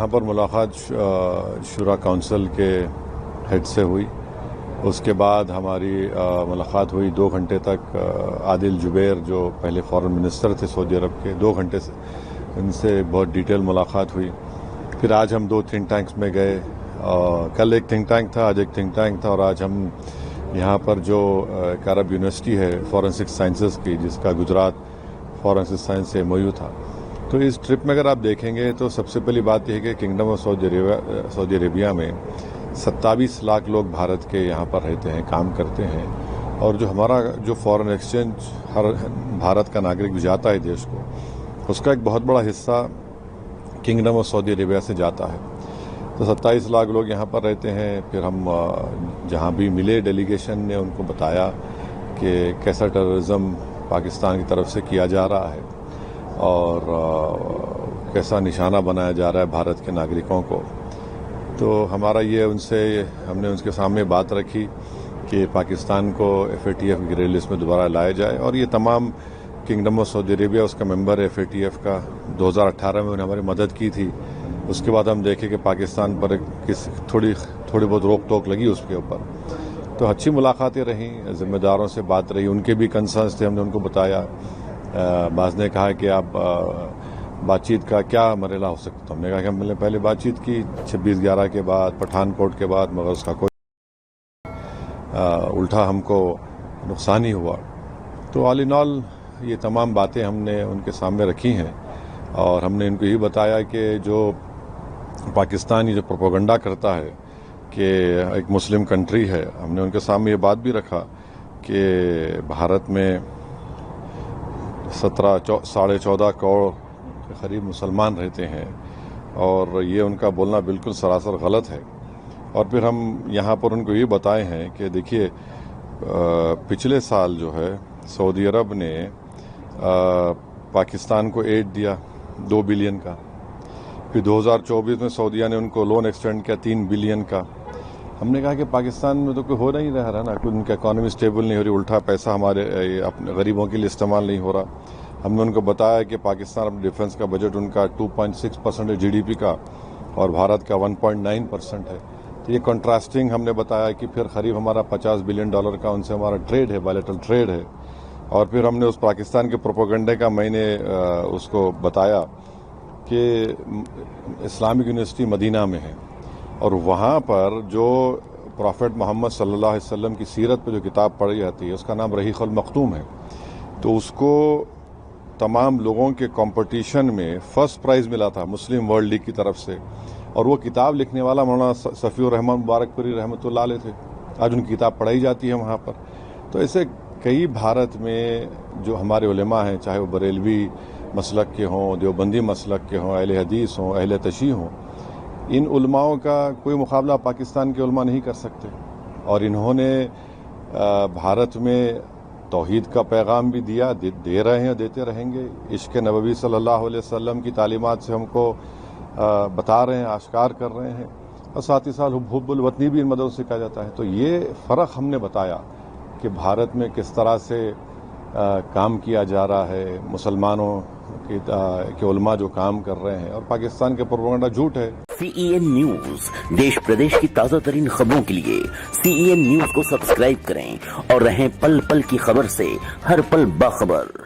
यहाँ पर मुलाकात शुरा काउंसिल के हेड से हुई। उसके बाद हमारी मुलाकात हुई 2 घंटे तक आदिल जुबैर जो पहले फॉरेन मिनिस्टर थे सऊदी अरब के, 2 घंटे से इनसे बहुत डिटेल मुलाकात हुई। फिर आज हम 2 थिंक टैंक्स में गए। कल एक थिंक टैंक था, आज एक थिंक टैंक था, और आज हम यहाँ पर जो एक अरब यूनिवर्सिटी है फॉरेंसिक साइंसेस की, जिसका गुजरात फॉरेंसिक साइंस से MOU था। तो इस ट्रिप में अगर आप देखेंगे तो सबसे पहली बात यह है कि किंगडम ऑफ सऊदी अरेबिया में 27 लाख लोग भारत के यहाँ पर रहते हैं, काम करते हैं, और जो हमारा जो फॉरेन एक्सचेंज हर भारत का नागरिक भी जाता है देश को, उसका एक बहुत बड़ा हिस्सा किंगडम ऑफ सऊदी अरेबिया से जाता है। तो 27 लाख लोग यहाँ पर रहते हैं। फिर हम जहाँ भी मिले डेलीगेशन ने उनको बताया कि कैसा टेररिज्म पाकिस्तान की तरफ से किया जा रहा है और कैसा निशाना बनाया जा रहा है भारत के नागरिकों को। तो हमारा ये हमने उनके सामने बात रखी कि पाकिस्तान को FATF ग्रे लिस्ट में दोबारा लाया जाए, और ये तमाम किंगडम ऑफ सऊदी अरेबिया उसका मेंबर है FATF का। 2018 में उन्होंने हमारी मदद की थी। उसके बाद हम देखें कि पाकिस्तान पर थोड़ी बहुत रोक टोक लगी उसके ऊपर। तो अच्छी मुलाकातें रहीं, जिम्मेदारों से बात रही, उनके भी कंसर्न्स थे, हमने उनको बताया। बाज़ ने कहा कि आप बातचीत का क्या मरहला हो सकता है। हमने कहा कि हमने पहले बातचीत की 26/11 के बाद, पठानकोट के बाद, मगर उसका कोई उल्टा हमको नुकसान ही हुआ। तो ऑल इन ऑल ये तमाम बातें हमने उनके सामने रखी हैं, और हमने इनको यही बताया कि जो पाकिस्तान जो प्रोपेगेंडा करता है कि एक मुस्लिम कंट्री है, हमने उनके सामने ये बात भी रखा कि भारत में 14.5 करोड़ के करीब मुसलमान रहते हैं, और ये उनका बोलना बिल्कुल सरासर गलत है। और फिर हम यहाँ पर उनको ये बताए हैं कि देखिए पिछले साल जो है सऊदी अरब ने पाकिस्तान को एड दिया 2 बिलियन का। फिर 2024 में सऊदीया ने उनको लोन एक्सटेंड किया 3 बिलियन का। हमने कहा कि पाकिस्तान में तो कोई हो नहीं रहा ना, कोई उनका इकॉनमी स्टेबल नहीं हो रही, उल्टा पैसा हमारे अपने गरीबों के लिए इस्तेमाल नहीं हो रहा। हमने उनको बताया कि पाकिस्तान अपने डिफेंस का बजट उनका 2.6% है GDP का, और भारत का 1.9% है। तो ये कंट्रास्टिंग हमने बताया कि फिर करीब हमारा $50 बिलियन का उनसे हमारा ट्रेड है, बायलैटरल ट्रेड है। और फिर हमने उस पाकिस्तान के प्रोपेगेंडे का मैंने उसको बताया कि इस्लामिक यूनिवर्सिटी मदीना में है, और वहाँ पर जो प्रॉफेट मोहम्मद सल्लल्लाहु अलैहि वसल्लम की सीरत पर जो किताब पढ़ी जाती है उसका नाम रहीक़ुल मख्तूम है। तो उसको तमाम लोगों के कंपटीशन में फर्स्ट प्राइज़ मिला था मुस्लिम वर्ल्ड लीग की तरफ से, और वो किताब लिखने वाला मौलाना सफ़ीउर रहमान मुबारकपुरी रहमतुल्लाह अलैह थे। आज उनकी किताब पढ़ाई जाती है वहाँ पर। तो ऐसे कई भारत में जो हमारे उलेमा हैं, चाहे वो बरेलवी मसलक के हों, देवबंदी मसलक के हों, अहले हदीस हों, अहले तशीह हों, इन उलमाओं का कोई मुकाबला पाकिस्तान के उलमा नहीं कर सकते। और इन्होंने भारत में तौहीद का पैगाम भी दिया, दे रहे हैं, देते रहेंगे। इश्क़ नबवी सल्लल्लाहु अलैहि वसल्लम की तालीमात से हमको बता रहे हैं, आश्कार कर रहे हैं, और साथ ही साथ हुब्बुल वतनी भी इन मदद से कहा जाता है। तो ये फ़र्क हमने बताया कि भारत में किस तरह से काम किया जा रहा है, मुसलमानों के उलमा जो काम कर रहे हैं, और पाकिस्तान के प्रोपेगेंडा झूठ है। CEN न्यूज देश प्रदेश की ताज़ा तरीन खबरों के लिए CEN न्यूज को सब्सक्राइब करें और रहें पल पल की खबर से हर पल बाखबर।